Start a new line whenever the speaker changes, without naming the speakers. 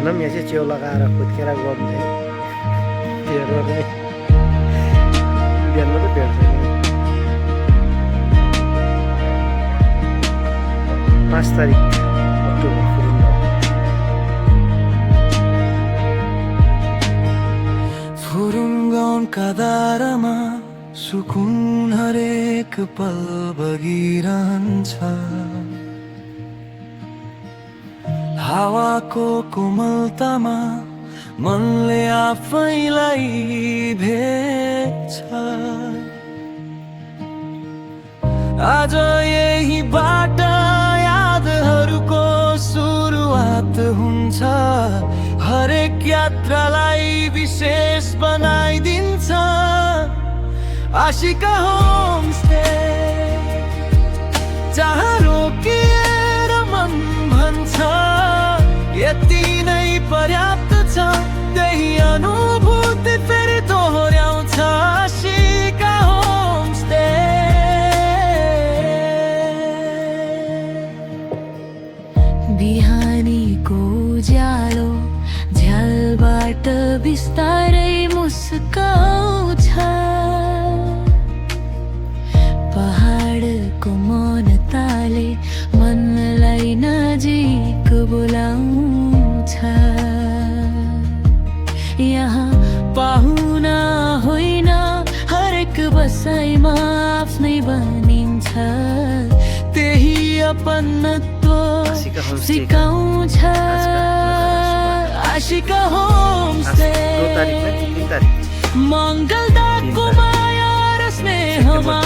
खाना पनि यहाँ चाहिँ च्याउ लगाएर खुत्केर गर्नु चाहिँ हेर्नु चाहिँ बिहानमा त भेट्छ 5 तारिक अक्टोबर
फुरुङ्गौनका दारामा सुकुन हरेक पल बगिरहन्छ हावाको कोमलतामा मनले आफैलाई भेट्छ आज यही बाटा यादहरूको सुरुवात हुन्छ हरेक यात्रालाई विशेष बनाइदिन्छ आशिका होमस्टे जहाँ रोकिएर मन भन्छ यति नै पर्याप्त छ त्यही अनुभूति फेरि दोहोऱ्याउँछ आशिका होमस्टे
बिहानीको उज्यालो झ्यालबाट बिस्तारै मुस्काउँछ पहाडको मौनताले मनलाई नजिक बोलाउँछ यहाँ पाहुना होइन हरेक बसाइमा आफ्नै बनिन्छ त्यही अपनत्व सिकाउँछ आशिका होमस्टे मङ्गलदाको माया र स्नेहमा